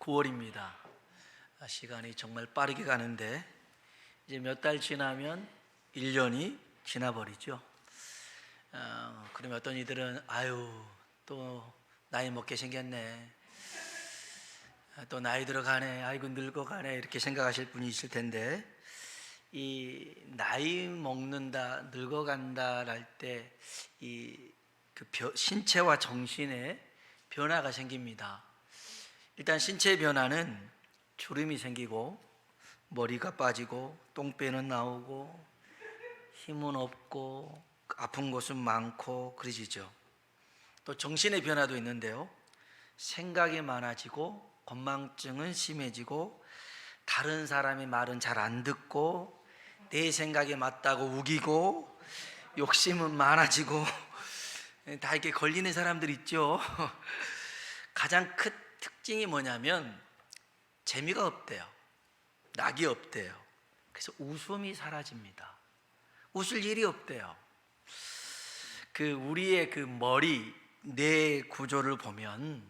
9월입니다. 시간이 정말 빠르게 가는데 이제 몇 달 지나면 1년이 지나버리죠. 그러면 어떤 이들은 또 나이 먹게 생겼네, 또 나이 들어가네, 아이고 늙어가네, 이렇게 생각하실 분이 있을 텐데, 이 나이 먹는다, 늙어간다 할 때 신체와 정신에 변화가 생깁니다. 일단 신체의 변화는 주름이 생기고 머리가 빠지고 똥배는 나오고 힘은 없고 아픈 곳은 많고 그러시죠. 또 정신의 변화도 있는데요, 생각이 많아지고 건망증은 심해지고 다른 사람의 말은 잘 안 듣고 내 생각에 맞다고 우기고 욕심은 많아지고 다 이렇게 걸리는 사람들 있죠. 가장 큰 특징이 뭐냐면 재미가 없대요. 낙이 없대요. 그래서 웃음이 사라집니다. 웃을 일이 없대요. 우리의 머리, 뇌 구조를 보면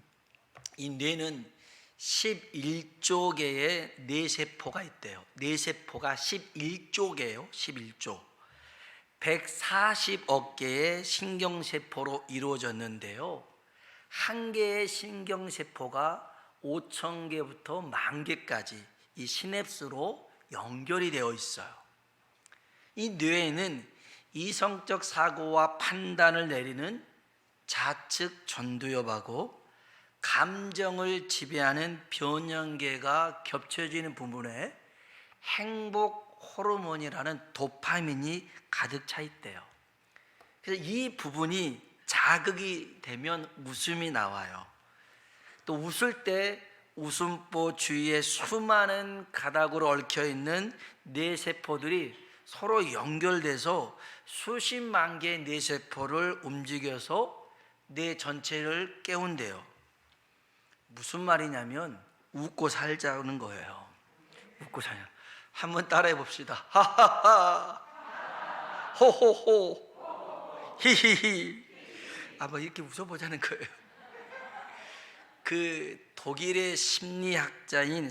이 뇌는 11조 개의 뇌세포가 있대요. 뇌세포가 11조 개예요. 11조. 140억 개의 신경세포로 이루어졌는데요, 한 개의 신경세포가 5천 개부터 1만 개까지 이 시냅스로 연결이 되어 있어요. 이 뇌에는 이성적 사고와 판단을 내리는 좌측 전두엽하고 감정을 지배하는 변연계가 겹쳐지는 부분에 행복 호르몬이라는 도파민이 가득 차 있대요. 그래서 이 부분이 자극이 되면 웃음이 나와요. 또 웃을 때 웃음보 주위에 수많은 가닥으로 얽혀 있는 뇌세포들이 서로 연결돼서 수십만 개의 뇌세포를 움직여서 뇌 전체를 깨운대요. 무슨 말이냐면 웃고 살자는 거예요. 웃고 살자. 한번 따라해 봅시다. 하하하, 호호호, 히히히. 한번 이렇게 웃어보자는 거예요. 독일의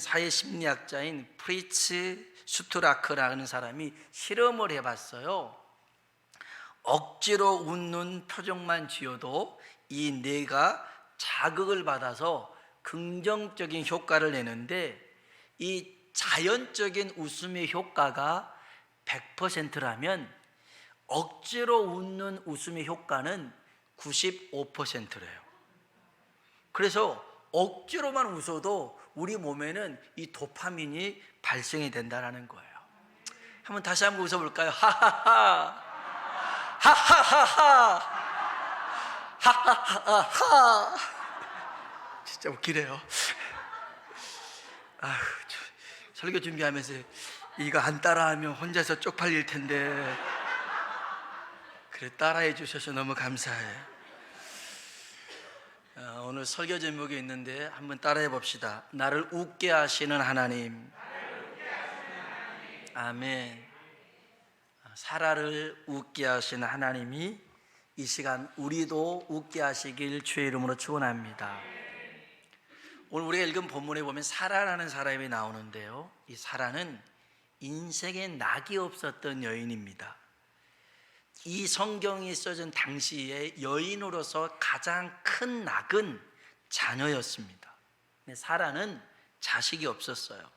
사회심리학자인 프리츠 슈트라크라는 사람이 실험을 해봤어요. 억지로 웃는 표정만 지어도 이 뇌가 자극을 받아서 긍정적인 효과를 내는데, 이 자연적인 웃음의 효과가 100%라면 억지로 웃는 웃음의 효과는 95%래요. 그래서 억지로만 웃어도 우리 몸에는 이 도파민이 발생이 된다는 거예요. 한번 다시 한번 웃어볼까요? 하하하, 하하하하, 하하하하. 진짜 웃기네요. 설교 준비하면서 이거 안 따라하면 혼자서 쪽팔릴 텐데, 그래 따라해 주셔서 너무 감사해요. 오늘 설교 제목이 있는데 한번 따라해 봅시다. 나를 웃게 하시는 하나님. 아멘. 사라를 웃게 하시는 하나님이 이 시간 우리도 웃게 하시길 주의 이름으로 축원합니다. 오늘 우리가 읽은 본문에 보면 사라라는 사람이 나오는데요, 이 사라는 인생에 낙이 없었던 여인입니다. 이 성경이 써진 당시에 여인으로서 가장 큰 낙은 자녀였습니다. 사라는 자식이 없었어요.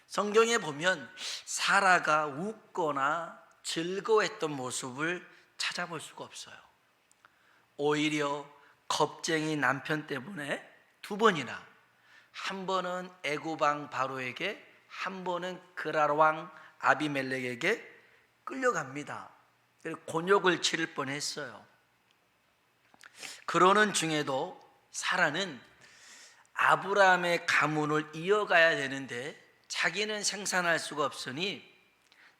성경에 보면 사라가 웃거나 즐거워했던 모습을 찾아볼 수가 없어요. 오히려 겁쟁이 남편 때문에 2번이나, 한 번은 애굽왕 바로에게, 한 번은 그랄 왕 아비멜렉에게 끌려갑니다. 곤욕을 치를 뻔했어요. 그러는 중에도 사라는 아브라함의 가문을 이어가야 되는데 자기는 생산할 수가 없으니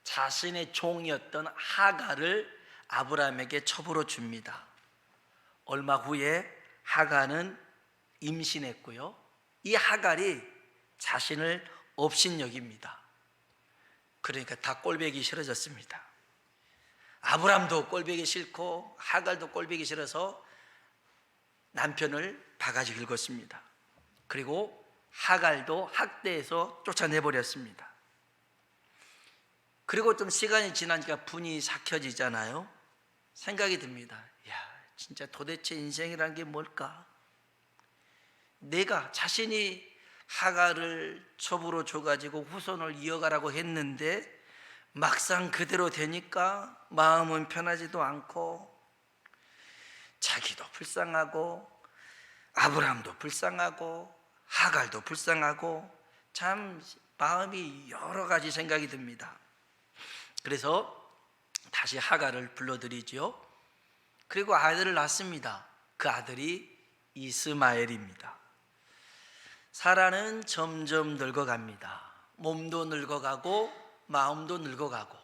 자신의 종이었던 하갈을 아브라함에게 첩으로 줍니다. 얼마 후에 하갈은 임신했고요, 이 하갈이 자신을 업신여깁니다. 그러니까 다 꼴보기 싫어졌습니다. 아브람도 꼴보기 싫고 하갈도 꼴보기 싫어서 남편을 바가지 긁었습니다. 그리고 하갈도 학대해서 쫓아내버렸습니다. 그리고 좀 시간이 지나니까 분이 삭혀지잖아요. 생각이 듭니다. 야, 진짜 도대체 인생이란 게 뭘까? 내가 자신이 하갈을 첩으로 줘가지고 후손을 이어가라고 했는데 막상 그대로 되니까 마음은 편하지도 않고 자기도 불쌍하고 아브라함도 불쌍하고 하갈도 불쌍하고 참 마음이 여러 가지 생각이 듭니다. 그래서 다시 하갈을 불러들이죠. 그리고 아들을 낳습니다. 그 아들이 이스마엘입니다. 사라는 점점 늙어갑니다. 몸도 늙어가고 마음도 늙어가고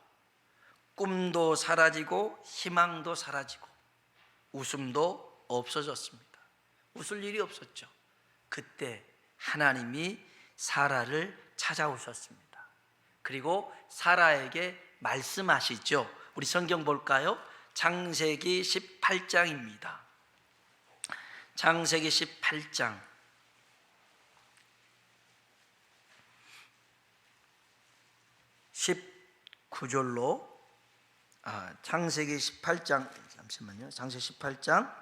꿈도 사라지고 희망도 사라지고 웃음도 없어졌습니다. 웃을 일이 없었죠. 그때 하나님이 사라를 찾아오셨습니다. 그리고 사라에게 말씀하시죠. 우리 성경 볼까요? 창세기 18장입니다. 창세기 18장 19절로 창세기 18장 잠시만요. 창세기 18장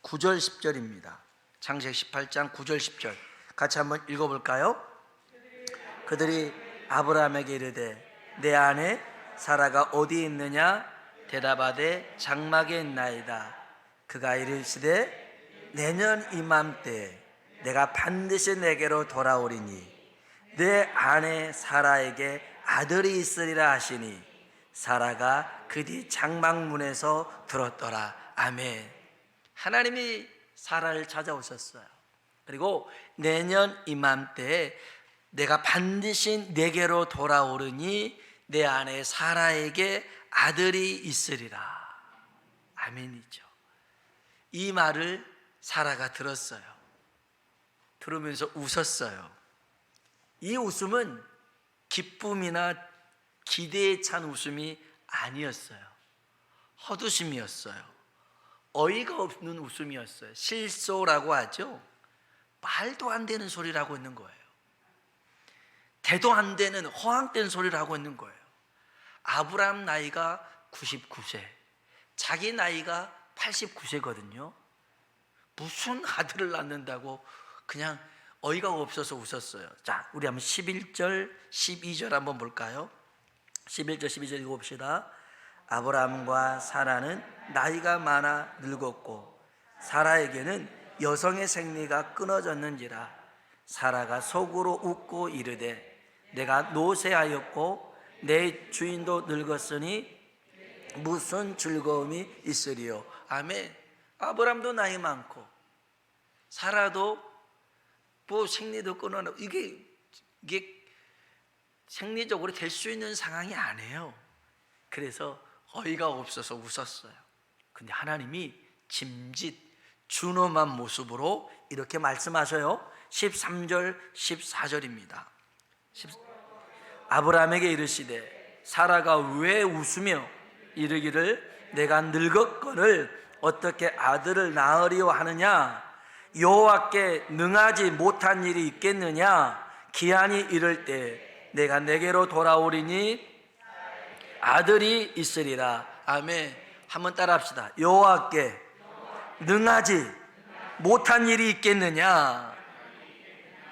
9절 10절입니다. 창세기 18장 9절 10절 같이 한번 읽어볼까요? 그들이 아브라함에게 이르되 내 아내 사라가 어디 있느냐 대답하되 장막에 있나이다. 그가 이르시되 내년 이맘때 내가 반드시 내게로 돌아오리니 내 아내 사라에게 아들이 있으리라 하시니 사라가 그 뒤 장막문에서 들었더라. 아멘. 하나님이 사라를 찾아오셨어요. 그리고 내년 이맘때에 내가 반드시 내게로 돌아오르니 내 아내 사라에게 아들이 있으리라. 아멘이죠. 이 말을 사라가 들었어요. 들으면서 웃었어요. 이 웃음은 기쁨이나 기대에 찬 웃음이 아니었어요. 헛웃음이었어요. 어이가 없는 웃음이었어요. 실소라고 하죠. 말도 안 되는 소리를 하고 있는 거예요. 대도 안 되는 허황된 소리를 하고 있는 거예요. 아브라함 나이가 99세, 자기 나이가 89세거든요. 무슨 아들을 낳는다고 그냥 어이가 없어서 웃었어요. 자, 우리 한번 11절, 12절 한번 볼까요? 11절, 12절 읽어봅시다. 아브라함과 사라는 나이가 많아 늙었고 사라에게는 여성의 생리가 끊어졌는지라 사라가 속으로 웃고 이르되 내가 노쇠하였고 내 주인도 늙었으니 무슨 즐거움이 있으리요. 아멘. 아브라함도 나이 많고 사라도 뭐 생리도 끊어나고 이게 생리적으로 될 수 있는 상황이 아니에요. 그래서 어이가 없어서 웃었어요. 근데 하나님이 짐짓 준엄한 모습으로 이렇게 말씀하셔요. 13절 14절입니다. 아브라함에게 이르시되 사라가 왜 웃으며 이르기를 내가 늙었거늘 어떻게 아들을 낳으리오 하느냐. 여호와께 능하지 못한 일이 있겠느냐. 기한이 이를 때 내가 내게로 돌아오리니 아들이 있으리라. 아멘. 한번 따라합시다. 여호와께 능하지 못한 일이 있겠느냐.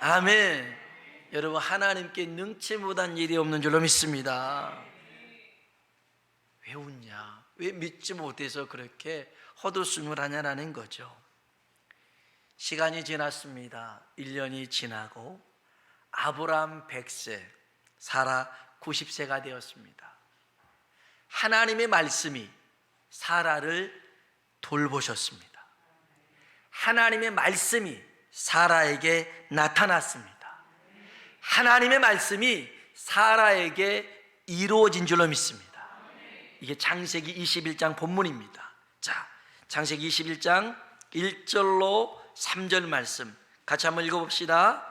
아멘. 여러분, 하나님께 능치 못한 일이 없는 줄로 믿습니다. 왜 웃냐? 왜 믿지 못해서 그렇게 헛웃음을 하냐라는 거죠. 시간이 지났습니다. 1년이 지나고 아브라함 100세, 사라 90세가 되었습니다. 하나님의 말씀이 사라를 돌보셨습니다. 하나님의 말씀이 사라에게 나타났습니다. 하나님의 말씀이 사라에게 이루어진 줄로 믿습니다. 이게 창세기 21장 본문입니다. 자, 창세기 21장 1절로 3절 말씀 같이 한번 읽어봅시다.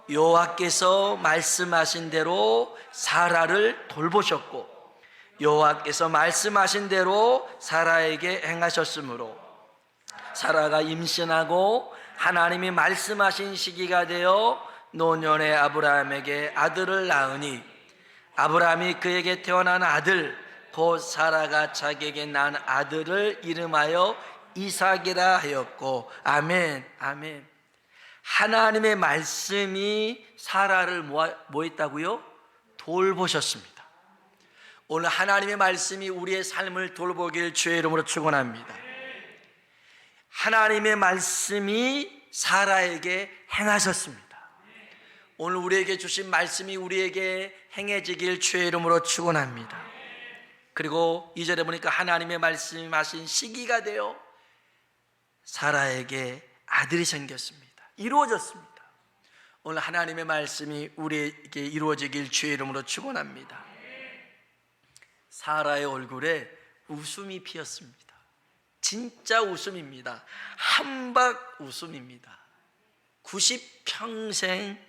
여호와께서 말씀하신 대로 사라를 돌보셨고 여호와께서 말씀하신 대로 사라에게 행하셨으므로 사라가 임신하고 하나님이 말씀하신 시기가 되어 노년의 아브라함에게 아들을 낳으니 아브라함이 그에게 태어난 아들 곧 사라가 자기에게 낳은 아들을 이름하여 이삭이라 하였고. 아멘. 아멘. 하나님의 말씀이 사라를 뭐 했다고요? 돌보셨습니다. 오늘 하나님의 말씀이 우리의 삶을 돌보길 주의 이름으로 축원합니다. 하나님의 말씀이 사라에게 행하셨습니다. 오늘 우리에게 주신 말씀이 우리에게 행해지길 주의 이름으로 축원합니다. 그리고 2절에 보니까 하나님의 말씀하신 시기가 되어 사라에게 아들이 생겼습니다. 이루어졌습니다. 오늘 하나님의 말씀이 우리에게 이루어지길 주의 이름으로 축원합니다. 사라의 얼굴에 웃음이 피었습니다. 진짜 웃음입니다. 한박 웃음입니다. 90평생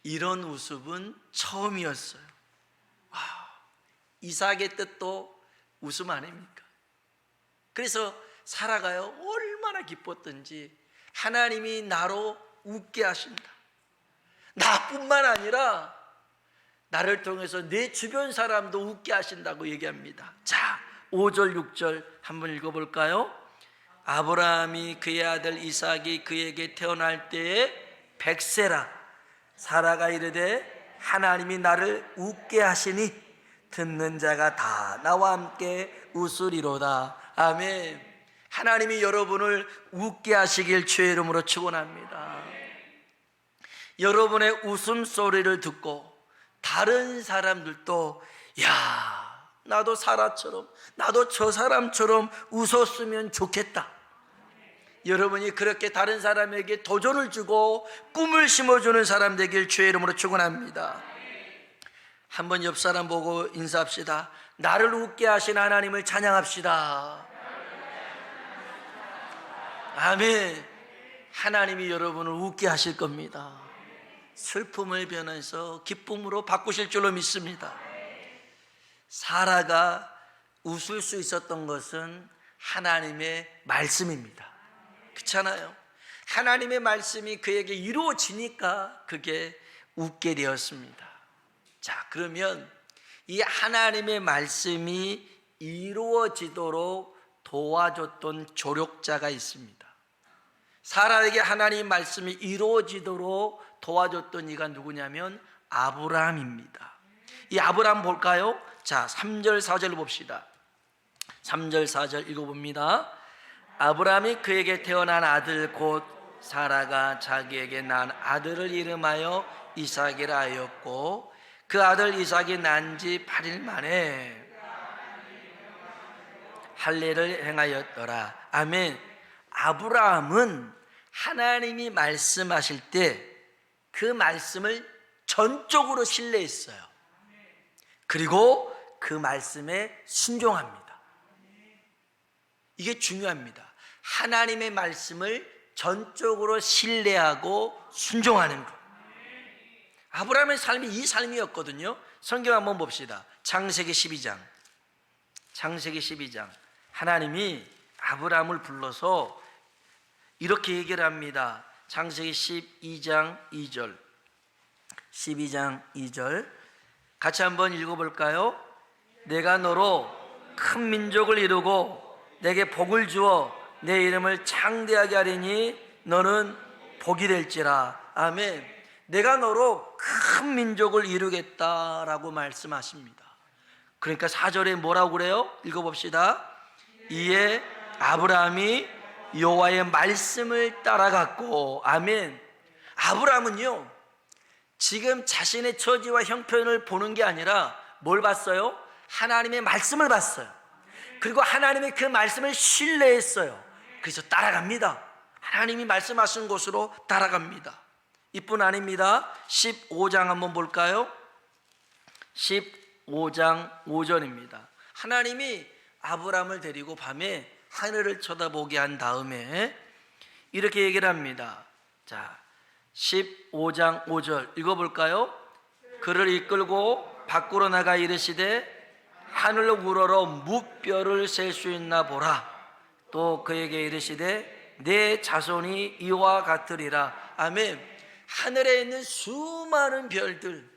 이런 웃음은 처음이었어요. 와, 이삭의 뜻도 웃음 아닙니까? 그래서 사라가요 얼마나 기뻤던지 하나님이 나로 웃게 하신다. 나뿐만 아니라 나를 통해서 내 주변 사람도 웃게 하신다고 얘기합니다. 자, 5절 6절 한번 읽어볼까요? 아브라함이 그의 아들 이삭이 그에게 태어날 때에 100세라 사라가 이르되 하나님이 나를 웃게 하시니 듣는 자가 다 나와 함께 웃으리로다. 아멘. 하나님이 여러분을 웃게 하시길 주의 이름으로 축원합니다. 여러분의 웃음소리를 듣고 다른 사람들도 야, 나도 사라처럼 나도 저 사람처럼 웃었으면 좋겠다. 여러분이 그렇게 다른 사람에게 도전을 주고 꿈을 심어주는 사람 되길 주의 이름으로 축원합니다. 한번 옆 사람 보고 인사합시다. 나를 웃게 하신 하나님을 찬양합시다. 아멘. 하나님이 여러분을 웃게 하실 겁니다. 슬픔을 변해서 기쁨으로 바꾸실 줄로 믿습니다. 사라가 웃을 수 있었던 것은 하나님의 말씀입니다. 그렇잖아요. 하나님의 말씀이 그에게 이루어지니까 그게 웃게 되었습니다. 자, 그러면 이 하나님의 말씀이 이루어지도록 도와줬던 조력자가 있습니다. 사라에게 하나님의 말씀이 이루어지도록 도와줬던 이가 누구냐면 아브라함입니다. 이 아브라함 볼까요? 자, 3절 4절 봅시다. 3절 4절 읽어봅니다. 아브라함이 그에게 태어난 아들 곧 사라가 자기에게 낳은 아들을 이름하여 이삭이라 하였고 그 아들 이삭이 난 지 8일 만에 할례를 행하였더라. 아멘. 아브라함은 하나님이 말씀하실 때 그 말씀을 전적으로 신뢰했어요. 그리고 그 말씀에 순종합니다. 이게 중요합니다. 하나님의 말씀을 전적으로 신뢰하고 순종하는 것. 아브라함의 삶이 이 삶이었거든요. 성경 한번 봅시다. 창세기 12장. 창세기 12장. 하나님이 아브라함을 불러서 이렇게 얘기를 합니다. 창세기 12장 2절 12장 2절 같이 한번 읽어볼까요? 내가 너로 큰 민족을 이루고 내게 복을 주어 내 이름을 창대하게 하리니 너는 복이 될지라. 아멘. 내가 너로 큰 민족을 이루겠다라고 말씀하십니다. 그러니까 4절에 뭐라고 그래요? 읽어봅시다. 이에 아브라함이 여호와의 말씀을 따라갔고. 아멘. 아브라함은요 지금 자신의 처지와 형편을 보는 게 아니라 뭘 봤어요? 하나님의 말씀을 봤어요. 그리고 하나님의 그 말씀을 신뢰했어요. 그래서 따라갑니다. 하나님이 말씀하신 곳으로 따라갑니다. 이뿐 아닙니다. 15장 한번 볼까요? 15장 5절입니다. 하나님이 아브라함을 데리고 밤에 하늘을 쳐다보게 한 다음에 이렇게 얘기를 합니다. 자, 15장 5절 읽어볼까요? 그를 이끌고 밖으로 나가 이르시되 하늘로 우러러 무뼈를 셀 수 있나 보라. 또 그에게 이르시되 내 자손이 이와 같으리라. 아멘. 하늘에 있는 수많은 별들,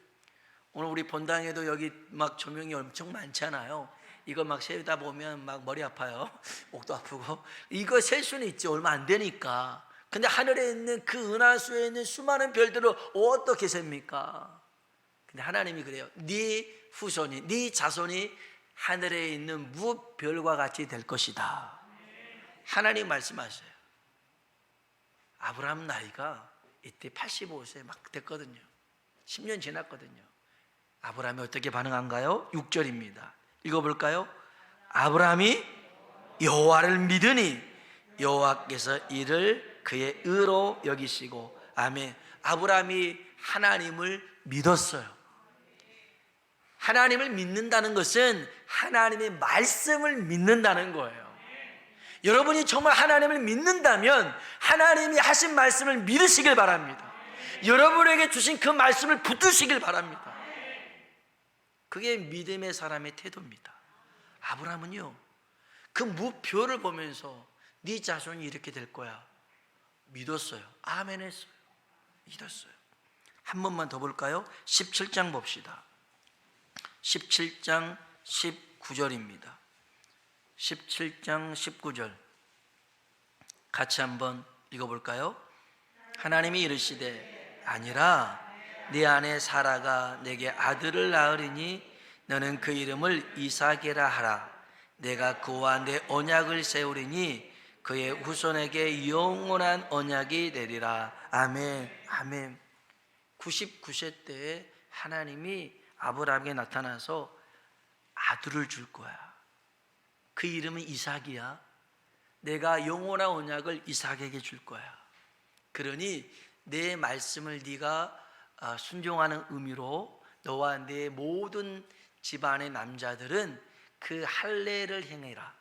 오늘 우리 본당에도 여기 막 조명이 엄청 많잖아요. 이거 막 세다 보면 막 머리 아파요. 목도 아프고. 이거 셀 수는 있지, 얼마 안 되니까. 근데 하늘에 있는 그 은하수에 있는 수많은 별들을 어떻게 셉니까? 근데 하나님이 그래요. 네 후손이, 네 자손이 하늘에 있는 무별과 같이 될 것이다. 하나님 말씀하셔요. 아브라함 나이가 이때 85세 막 됐거든요. 10년 지났거든요. 아브라함이 어떻게 반응한가요? 6절입니다. 읽어볼까요? 아브라함이 여호와를 믿으니 여호와께서 이를 그의 의로 여기시고. 아멘. 아브라함이 하나님을 믿었어요. 하나님을 믿는다는 것은 하나님의 말씀을 믿는다는 거예요. 여러분이 정말 하나님을 믿는다면 하나님이 하신 말씀을 믿으시길 바랍니다. 여러분에게 주신 그 말씀을 붙드시길 바랍니다. 그게 믿음의 사람의 태도입니다. 아브라함은요, 그 무표를 보면서 네 자손이 이렇게 될 거야 믿었어요. 아멘 했어요. 믿었어요. 한 번만 더 볼까요? 17장 봅시다. 17장 19절입니다. 17장 19절 같이 한번 읽어볼까요? 하나님이 이르시되 아니라 네 아내 사라가 내게 아들을 낳으리니 너는 그 이름을 이삭이라 하라. 내가 그와 내 언약을 세우리니 그의 후손에게 영원한 언약이 되리라. 아멘. 아멘. 99세 때에 하나님이 아브라함에게 나타나서 아들을 줄 거야. 그 이름은 이삭이야. 내가 영원한 언약을 이삭에게 줄 거야. 그러니 내 말씀을 네가 순종하는 의미로 너와 내 모든 집안의 남자들은 그 할례를 행해라.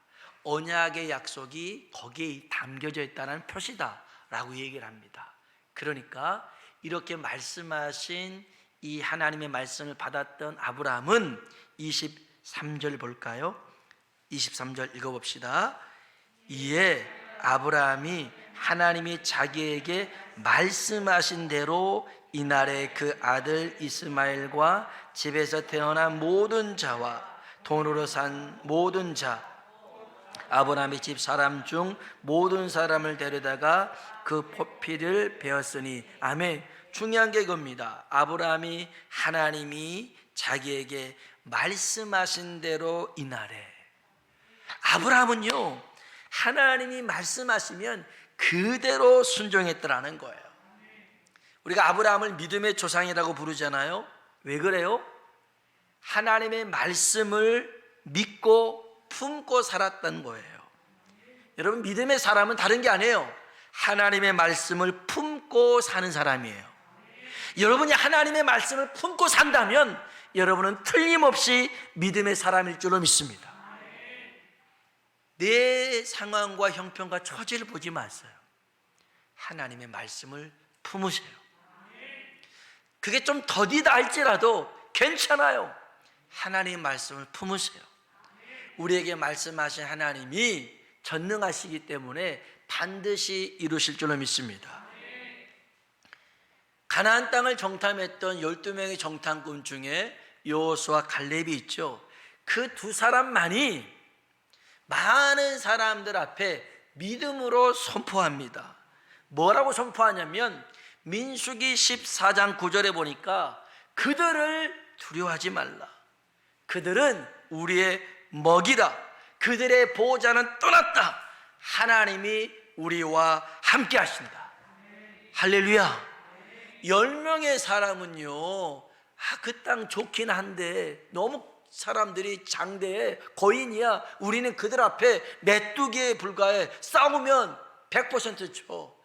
언약의 약속이 거기에 담겨져 있다는 표시다 라고 얘기를 합니다. 그러니까 이렇게 말씀하신 이 하나님의 말씀을 받았던 아브라함은 23절 볼까요? 23절 읽어봅시다. 이에 아브라함이 하나님이 자기에게 말씀하신 대로 이날에 그 아들 이스마엘과 집에서 태어난 모든 자와 돈으로 산 모든 자, 아브라함의 집 사람 중 모든 사람을 데려다가 그 포피를 베었으니. 아멘. 중요한 게 이겁니다. 아브라함이 하나님이 자기에게 말씀하신 대로 이날에, 아브라함은요 하나님이 말씀하시면 그대로 순종했더라는 거예요. 우리가 아브라함을 믿음의 조상이라고 부르잖아요. 왜 그래요? 하나님의 말씀을 믿고 품고 살았던 거예요. 여러분, 믿음의 사람은 다른 게 아니에요. 하나님의 말씀을 품고 사는 사람이에요. 여러분이 하나님의 말씀을 품고 산다면 여러분은 틀림없이 믿음의 사람일 줄로 믿습니다. 내 상황과 형편과 처지를 보지 마세요. 하나님의 말씀을 품으세요. 그게 좀 더디다 할지라도 괜찮아요. 하나님의 말씀을 품으세요. 우리에게 말씀하신 하나님이 전능하시기 때문에 반드시 이루실 줄로 믿습니다. 가나안 땅을 정탐했던 12명의 정탐꾼 중에 여호수아 갈렙이 있죠. 그 두 사람만이 많은 사람들 앞에 믿음으로 선포합니다. 뭐라고 선포하냐면 민수기 14장 9절에 보니까 그들을 두려워하지 말라. 그들은 우리의 먹이다. 그들의 보호자는 떠났다. 하나님이 우리와 함께 하신다. 할렐루야. 10명의 사람은요, 그 땅 좋긴 한데 너무 사람들이 장대에 거인이야. 우리는 그들 앞에 메뚜기에 불과해. 싸우면 100% 쳐.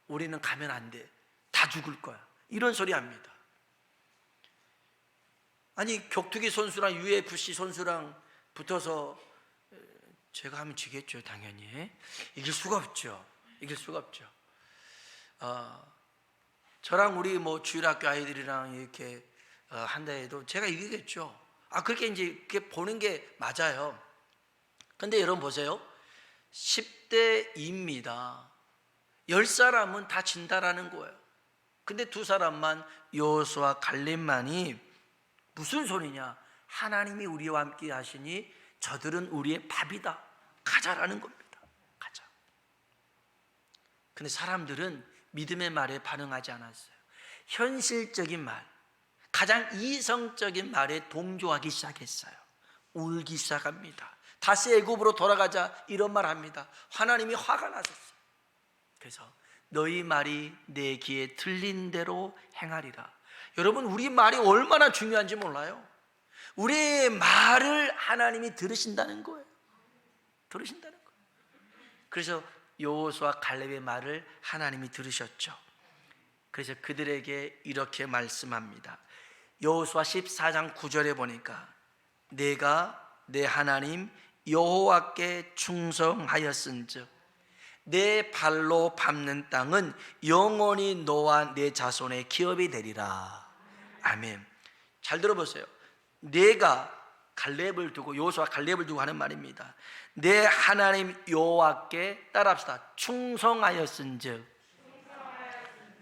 우리는 가면 안 돼. 다 죽을 거야. 이런 소리 합니다. 아니, 격투기 선수랑 UFC 선수랑 붙어서 제가 하면 지겠죠, 당연히. 이길 수가 없죠. 이길 수가 없죠. 저랑 우리 주일학교 아이들이랑 이렇게 한다 해도 제가 이기겠죠. 그렇게 이제 그렇게 보는 게 맞아요. 근데 여러분 보세요. 10대 2입니다. 10사람은 다 진다라는 거예요. 근데 두 사람만, 여호수아와 갈렙만이 무슨 소리냐, 하나님이 우리와 함께 하시니 저들은 우리의 밥이다, 가자라는 겁니다. 가자. 근데 사람들은 믿음의 말에 반응하지 않았어요. 현실적인 말, 가장 이성적인 말에 동조하기 시작했어요. 울기 시작합니다. 다시 애굽으로 돌아가자, 이런 말 합니다. 하나님이 화가 나셨어요. 그래서 너희 말이 내 귀에 들린 대로 행하리라. 여러분, 우리 말이 얼마나 중요한지 몰라요? 우리의 말을 하나님이 들으신다는 거예요. 들으신다는 거예요. 그래서 여호수아 갈렙의 말을 하나님이 들으셨죠. 그래서 그들에게 이렇게 말씀합니다. 여호수아 14장 9절에 보니까 내가 내 하나님 여호와께 충성하였은즉 내 발로 밟는 땅은 영원히 너와 내 자손의 기업이 되리라. 아멘. 잘 들어보세요. 내가 갈렙을 두고, 여호수아 갈렙을 두고 하는 말입니다. 내 하나님 여호와께, 따라합시다, 충성하였은즉.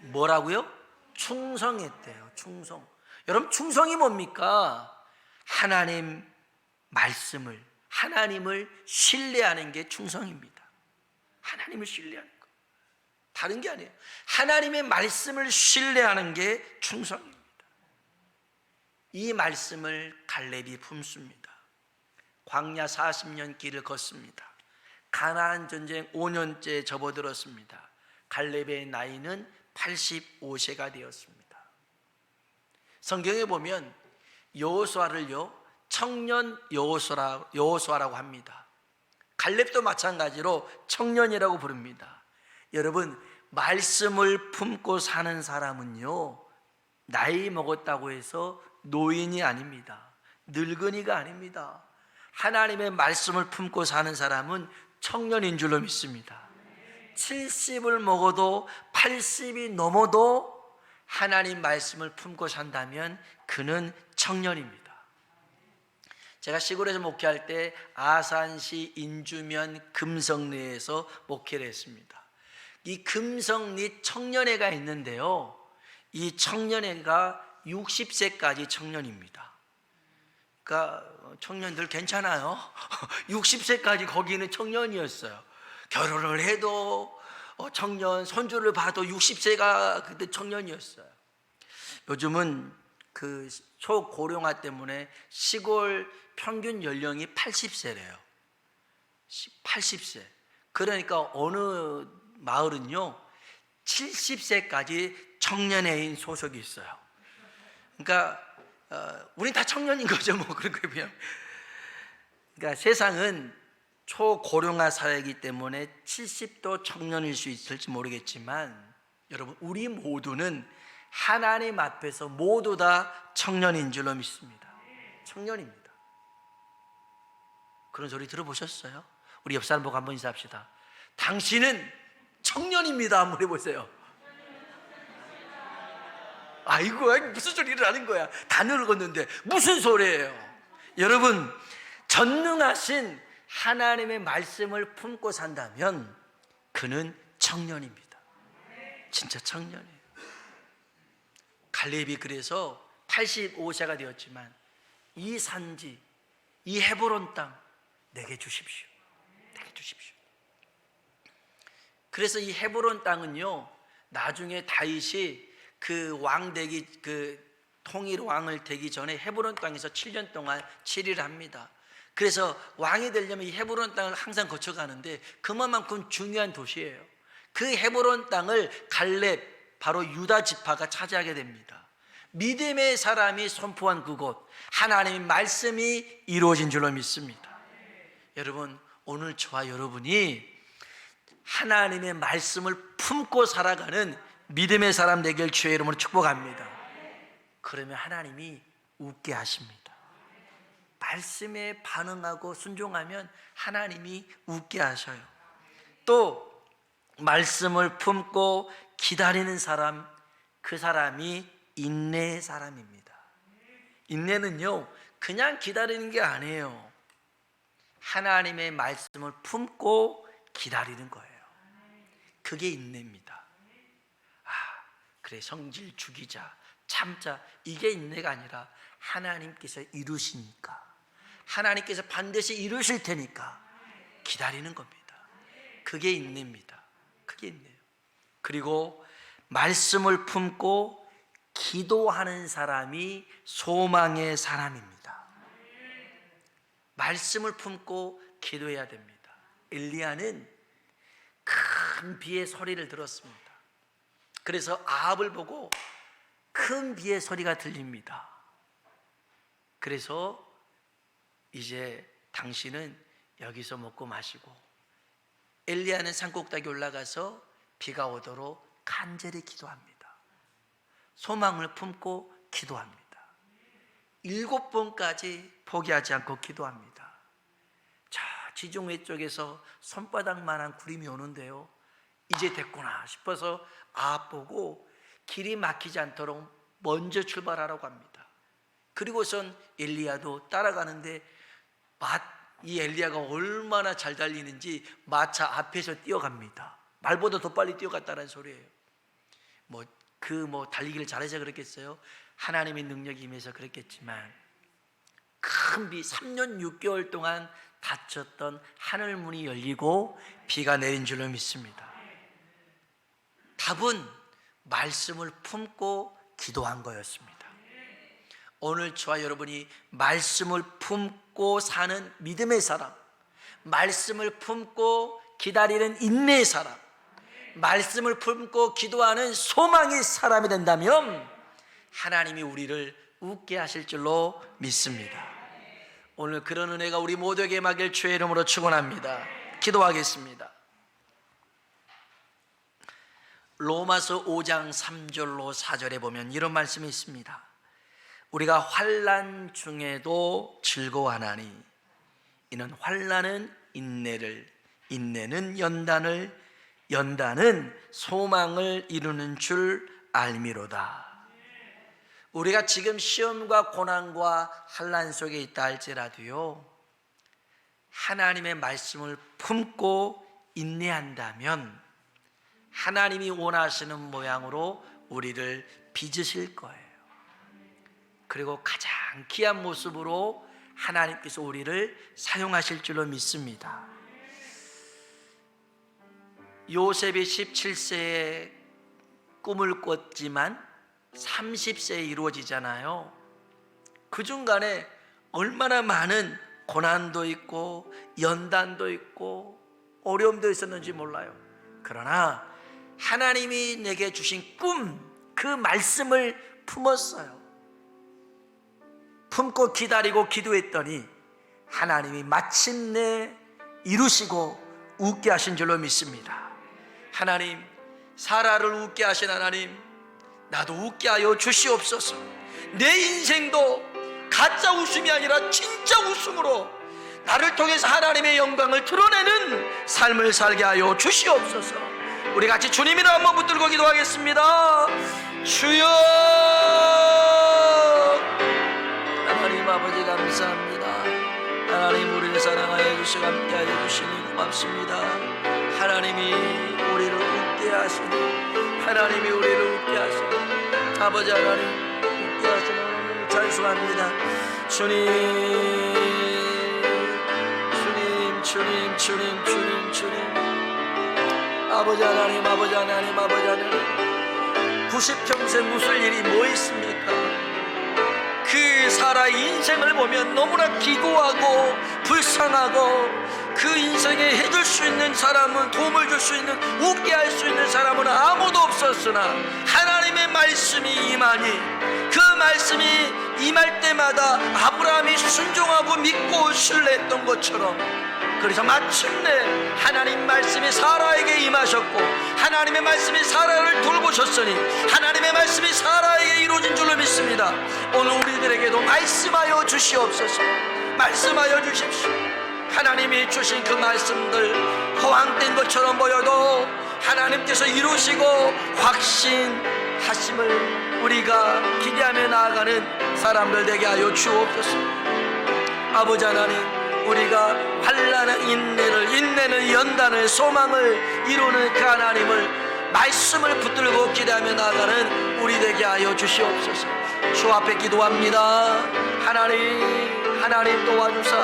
뭐라고요? 충성했대요. 충성. 여러분, 충성이 뭡니까? 하나님 말씀을, 하나님을 신뢰하는 게 충성입니다. 하나님을 신뢰하는 거, 다른 게 아니에요. 하나님의 말씀을 신뢰하는 게 충성입니다. 이 말씀을 갈렙이 품습니다. 광야 40년 길을 걷습니다. 가나안 전쟁 5년째 접어들었습니다. 갈렙의 나이는 85세가 되었습니다. 성경에 보면 여호수아를요, 청년 여호수아라고 합니다. 갈렙도 마찬가지로 청년이라고 부릅니다. 여러분, 말씀을 품고 사는 사람은요, 나이 먹었다고 해서 노인이 아닙니다. 늙은이가 아닙니다. 하나님의 말씀을 품고 사는 사람은 청년인 줄로 믿습니다. 70을 먹어도 80이 넘어도 하나님 말씀을 품고 산다면 그는 청년입니다. 제가 시골에서 목회할 때 아산시 인주면 금성리에서 목회를 했습니다. 이 금성리 청년회가 있는데요, 이 청년회가 60세까지 청년입니다. 그러니까 청년들 괜찮아요. 60세까지 거기는 청년이었어요. 결혼을 해도 청년, 손주를 봐도 60세가 그때 청년이었어요. 요즘은 그 초고령화 때문에 시골 평균 연령이 80세래요. 80세. 그러니까 어느 마을은요 70세까지 청년회인 소속이 있어요. 그러니까 우린 다 청년인 거죠, 뭐. 그런 거예요. 그러니까 세상은 초고령화 사회이기 때문에 70도 청년일 수 있을지 모르겠지만, 여러분, 우리 모두는 하나님 앞에서 모두 다 청년인 줄로 믿습니다. 청년입니다. 그런 소리 들어보셨어요? 우리 옆 사람 보고 한번 인사합시다. 당신은 청년입니다. 한번 해보세요. 아이고, 무슨 소리를 하는 거야. 다 늙었는데 무슨 소리예요. 여러분, 전능하신 하나님의 말씀을 품고 산다면 그는 청년입니다. 진짜 청년이에요. 갈렙이 그래서 85세가 되었지만 이 산지, 이 헤브론 땅 내게 주십시오. 내게 주십시오. 그래서 이 헤브론 땅은요, 나중에 다윗이 그 왕 되기, 그 통일 왕을 되기 전에 헤브론 땅에서 7년 동안 치리를 합니다. 그래서 왕이 되려면 이 헤브론 땅을 항상 거쳐가는데 그만큼 중요한 도시예요. 그 헤브론 땅을 갈렙, 바로 유다 지파가 차지하게 됩니다. 믿음의 사람이 선포한 그곳, 하나님의 말씀이 이루어진 줄로 믿습니다. 여러분, 오늘 저와 여러분이 하나님의 말씀을 품고 살아가는 믿음의 사람 되길 주의 이름으로 축복합니다. 그러면 하나님이 웃게 하십니다. 말씀에 반응하고 순종하면 하나님이 웃게 하셔요. 또 말씀을 품고 기다리는 사람, 그 사람이 인내의 사람입니다. 인내는요, 그냥 기다리는 게 아니에요. 하나님의 말씀을 품고 기다리는 거예요. 그게 인내입니다. 그래, 성질 죽이자, 참자, 이게 인내가 아니라 하나님께서 이루시니까, 하나님께서 반드시 이루실 테니까 기다리는 겁니다. 그게 인내입니다. 그게 인내예요. 그리고 말씀을 품고 기도하는 사람이 소망의 사람입니다. 말씀을 품고 기도해야 됩니다. 엘리야는 큰 비의 소리를 들었습니다. 그래서 아합을 보고 큰 비의 소리가 들립니다. 그래서 이제 당신은 여기서 먹고 마시고, 엘리야는 산꼭대기에 올라가서 비가 오도록 간절히 기도합니다. 소망을 품고 기도합니다. 7번까지 포기하지 않고 기도합니다. 자, 지중해 쪽에서 손바닥만한 구름이 오는데요, 이제 됐구나 싶어서 아합 보고 길이 막히지 않도록 먼저 출발하라고 합니다. 그리고선 엘리야도 따라가는데 이 엘리야가 얼마나 잘 달리는지 마차 앞에서 뛰어갑니다. 말보다 더 빨리 뛰어갔다는 소리예요. 달리기를 잘해서 그랬겠어요? 하나님의 능력이 임해서 그랬겠지만, 큰 비 3년 6개월 동안 닫혔던 하늘문이 열리고 비가 내린 줄로 믿습니다. 답은 말씀을 품고 기도한 거였습니다. 오늘 저와 여러분이 말씀을 품고 사는 믿음의 사람, 말씀을 품고 기다리는 인내의 사람, 말씀을 품고 기도하는 소망의 사람이 된다면 하나님이 우리를 웃게 하실 줄로 믿습니다. 오늘 그런 은혜가 우리 모두에게 임하길 주의 이름으로 축원합니다. 기도하겠습니다. 로마서 5장 3절로 4절에 보면 이런 말씀이 있습니다. 우리가 환난 중에도 즐거워하나니 이는 환난은 인내를, 인내는 연단을, 연단은 소망을 이루는 줄 알미로다. 우리가 지금 시험과 고난과 환난 속에 있다 할지라도요, 하나님의 말씀을 품고 인내한다면 하나님이 원하시는 모양으로 우리를 빚으실 거예요. 그리고 가장 귀한 모습으로 하나님께서 우리를 사용하실 줄로 믿습니다. 요셉이 17세에 꿈을 꿨지만 30세에 이루어지잖아요. 그 중간에 얼마나 많은 고난도 있고 연단도 있고 어려움도 있었는지 몰라요. 그러나 하나님이 내게 주신 꿈, 그 말씀을 품었어요. 품고 기다리고 기도했더니 하나님이 마침내 이루시고 웃게 하신 줄로 믿습니다. 하나님, 사라를 웃게 하신 하나님, 나도 웃게 하여 주시옵소서. 내 인생도 가짜 웃음이 아니라 진짜 웃음으로 나를 통해서 하나님의 영광을 드러내는 삶을 살게 하여 주시옵소서. 우리 같이 주님이라 한번 붙들고 기도하겠습니다. 주여, 하나님 아버지 감사합니다. 하나님, 우리를 사랑하여 주시고 함께하여 주시니 고맙습니다. 하나님이 우리를 웃게 하시니, 하나님이 우리를 웃게 하시니, 아버지 하나님 웃게 하시니 찬송합니다. 주님, 주님, 주님, 주님, 주님, 주님, 아버지 하나님, 아버지 하나님, 아버지 하나님, 90평생 웃을 일이 뭐 있습니까? 그 사라의 인생을 보면 너무나 기고하고 불쌍하고, 그 인생에 해줄 수 있는 사람은, 도움을 줄 수 있는, 웃게 할 수 있는 사람은 아무도 없었으나 하나님의 말씀이 임하니 그 말씀이 임할 때마다 아브라함이 순종하고 믿고 신뢰했던 것처럼, 그래서 마침내 하나님 말씀이 사라에게 임하셨고 하나님의 말씀이 사라를 돌보셨으니 하나님의 말씀이 사라에게 이루어진 줄로 믿습니다. 오늘 우리들에게도 말씀하여 주시옵소서. 말씀하여 주십시오. 하나님이 주신 그 말씀들 허황된 것처럼 보여도 하나님께서 이루시고 확신하심을 우리가 기대하며 나아가는 사람들 되게 하여 주옵소서. 아버지 하나님, 우리가 환난의 인내를, 인내는 연단을, 소망을 이루는 그 하나님을 말씀을 붙들고 기대하며 나아가는 우리 되게 하여 주시옵소서. 주 앞에 기도합니다. 하나님 도와주사.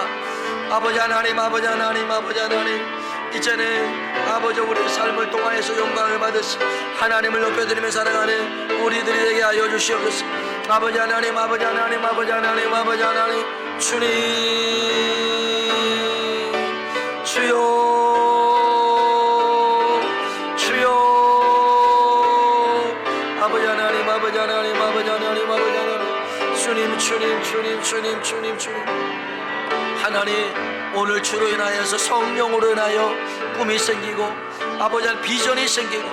아버지 하나님, 아버지 하나님, 아버지 하나님, 이제는 아버지 우리의 삶을 통하여서 영광을 받으시 하나님을 높여드리며 살아가는 우리들이 되게 하여 주시옵소서. 아버지 하나님, 아버지 하나님, 아버지 하나님, 아버지 하나님, 주님, 주여, 주여, 아버지 하나님, 아버지 하나님, 아버지 하나님, 아버지 하나님, 주님. 하나님, 오늘 주로 인하여서 성령으로 인하여 꿈이 생기고 아버지 비전이 생기고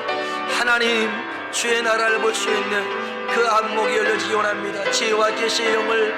하나님 주의 나라를 볼 수 있는 그 안목이 열려지기 원합니다. 지혜와 계시의 영을